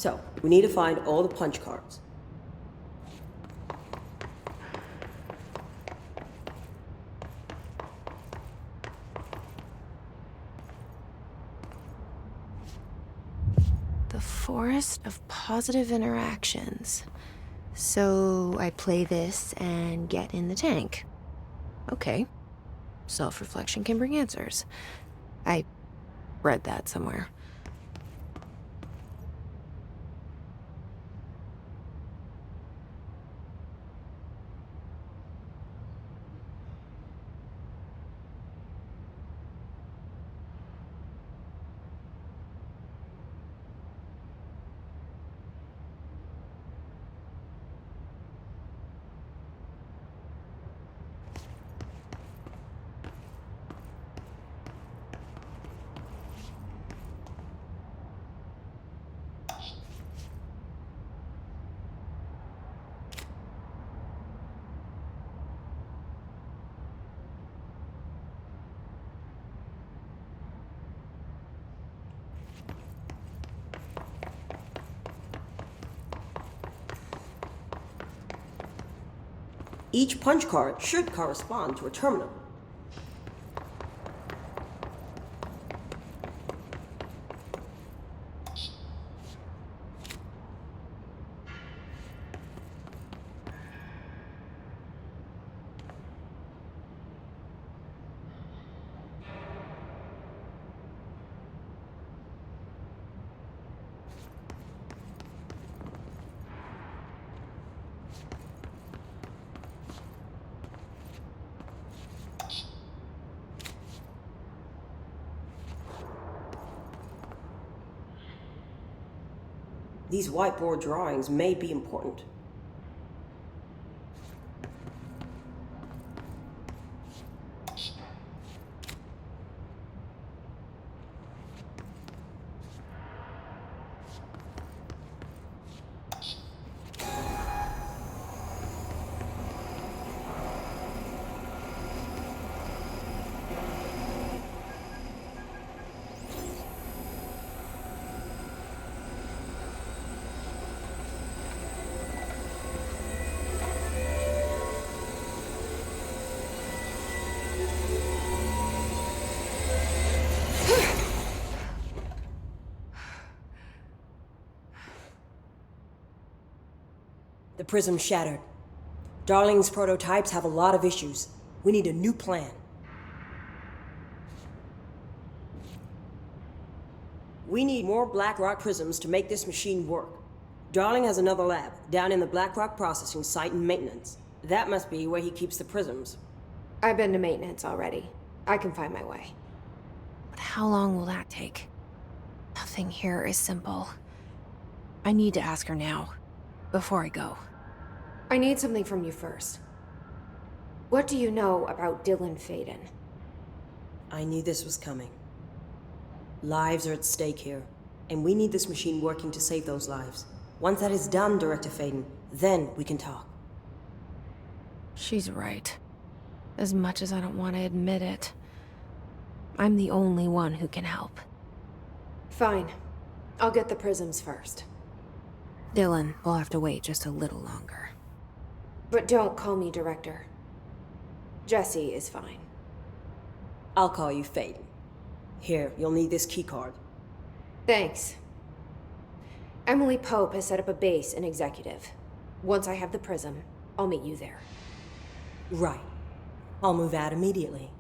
So, we need to find all the punch cards. The forest of positive interactions. So I play this and get in the tank. Okay. Self-reflection can bring answers. I read that somewhere. Each punch card should correspond to a terminal. These whiteboard drawings may be important. The prism shattered. Darling's prototypes have a lot of issues. We need a new plan. We need more Blackrock prisms to make this machine work. Darling has another lab, down in the Blackrock processing site and maintenance. That must be where he keeps the prisms. I've been to maintenance already. I can find my way. But how long will that take? Nothing here is simple. I need to ask her now, before I go. I need something from you first. What do you know about Dylan Faden? I knew this was coming. Lives are at stake here, and we need this machine working to save those lives. Once that is done, Director Faden, then we can talk. She's right. As much as I don't want to admit it. I'm the only one who can help. Fine. I'll get the prisms first. Dylan will have to wait just a little longer. But don't call me Director. Jesse is fine. I'll call you Faden. Here, you'll need this keycard. Thanks. Emily Pope has set up a base in Executive. Once I have the prism, I'll meet you there. Right. I'll move out immediately.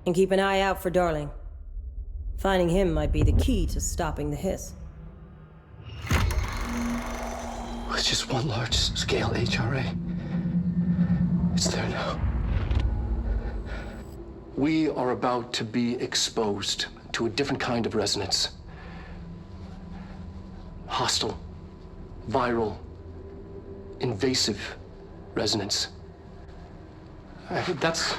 And keep an eye out for Darling. Finding him might be the key to stopping the hiss. With just one large-scale HRA. It's there now. We are about to be exposed to a different kind of resonance. Hostile, viral, invasive resonance. That's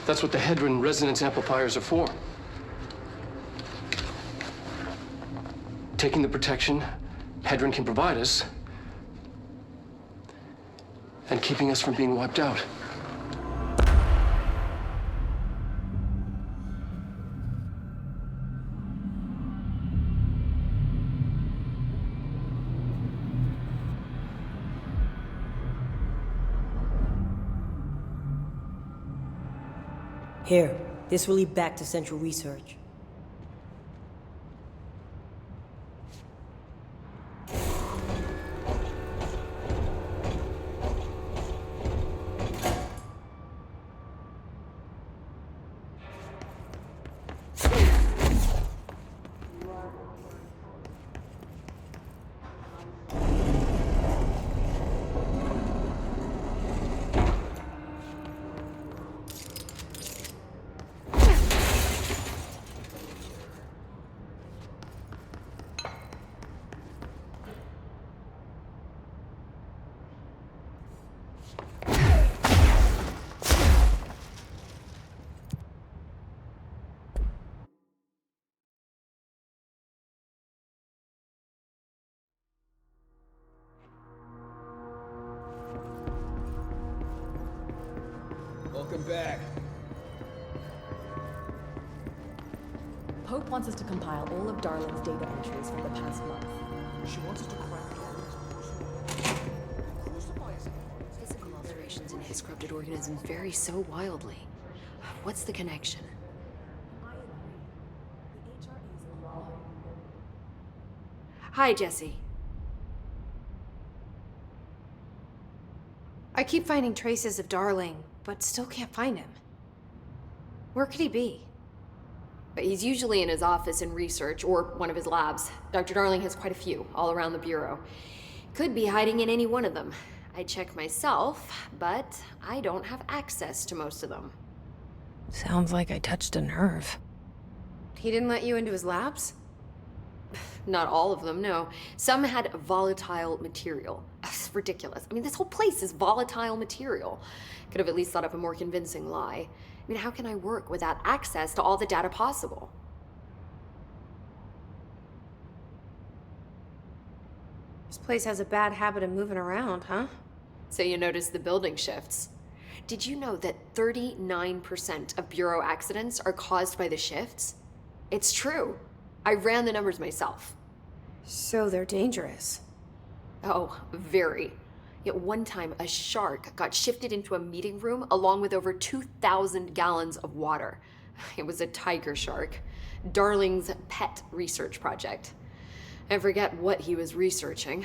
what the Hedron resonance amplifiers are for. Taking the protection Hedron can provide us, and keeping us from being wiped out. Here, this will lead back to Central Research. Welcome back. Pope wants us to compile all of Darling's data entries from the past month. She wants us to crack Darling's Physical alterations in his corrupted organism vary so wildly. What's the connection? Hi, Jesse. I keep finding traces of Darling, but still can't find him. Where could he be? But he's usually in his office in research, or one of his labs. Dr. Darling has quite a few, all around the Bureau. Could be hiding in any one of them. I check myself, but I don't have access to most of them. Sounds like I touched a nerve. He didn't let you into his labs? Not all of them, no. Some had volatile material. It's ridiculous. I mean, this whole place is volatile material. Could have at least thought up a more convincing lie. I mean, how can I work without access to all the data possible? This place has a bad habit of moving around, huh? So you notice the building shifts. Did you know that 39% of Bureau accidents are caused by the shifts? It's true. I ran the numbers myself. So they're dangerous. Oh, very. Yet one time, a shark got shifted into a meeting room along with over 2,000 gallons of water. It was a tiger shark. Darling's pet research project. I forget what he was researching.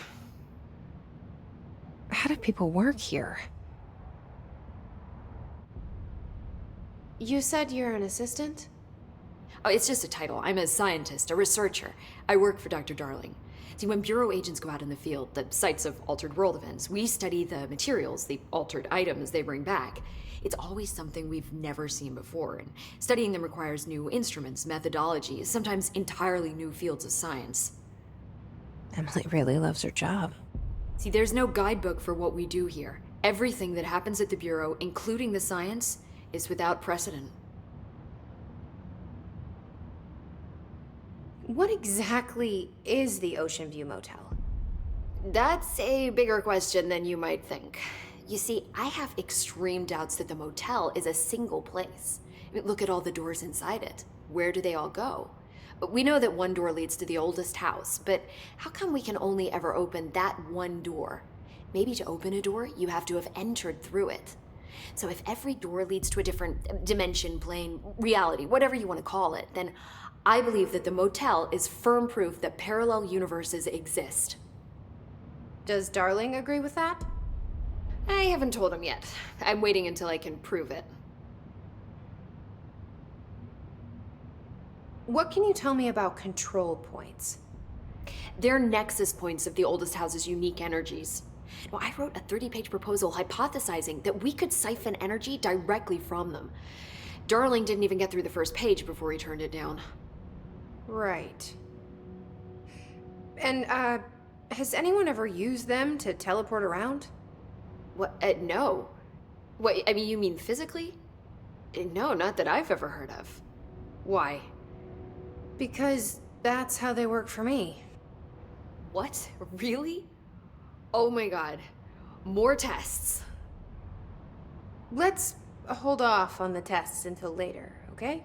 How do people work here? You said you're an assistant? Oh, it's just a title. I'm a scientist, a researcher. I work for Dr. Darling. See, when Bureau agents go out in the field, the sites of altered world events, we study the materials, the altered items they bring back. It's always something we've never seen before, and studying them requires new instruments, methodologies, sometimes entirely new fields of science. Emily really loves her job. See, there's no guidebook for what we do here. Everything that happens at the Bureau, including the science, is without precedent. What exactly is the Ocean View Motel? That's a bigger question than you might think. You see, I have extreme doubts that the motel is a single place. I mean, look at all the doors inside it. Where do they all go? We know that one door leads to the oldest house, but how come we can only ever open that one door? Maybe to open a door, you have to have entered through it. So if every door leads to a different dimension, plane, reality, whatever you want to call it, then I believe that the motel is firm proof that parallel universes exist. Does Darling agree with that? I haven't told him yet. I'm waiting until I can prove it. What can you tell me about control points? They're nexus points of the oldest house's unique energies. Now, I wrote a 30-page proposal hypothesizing that we could siphon energy directly from them. Darling didn't even get through the first page before he turned it down. Right. And, has anyone ever used them to teleport around? What? No. What, I mean, you mean physically? No, not that I've ever heard of. Why? Because that's how they work for me. What? Really? Oh my god. More tests. Let's hold off on the tests until later, okay?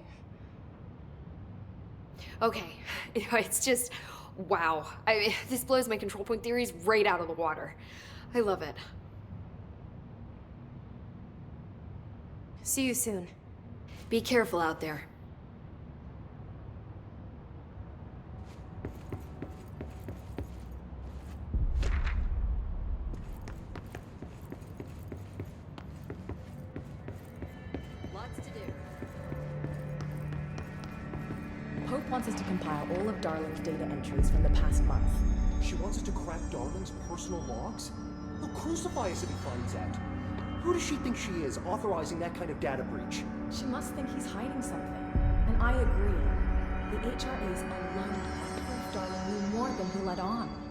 Okay. It's just, wow. I mean, this blows my control point theories right out of the water. I love it. See you soon. Be careful out there. Lots to do. Pope wants us to compile all of Darling's data entries from the past month. She wants us to crack Darling's personal logs? He'll crucify us if he finds out. Who does she think she is, authorizing that kind of data breach? She must think he's hiding something. And I agree. The HRAs alone have proof Darling knew more than he let on.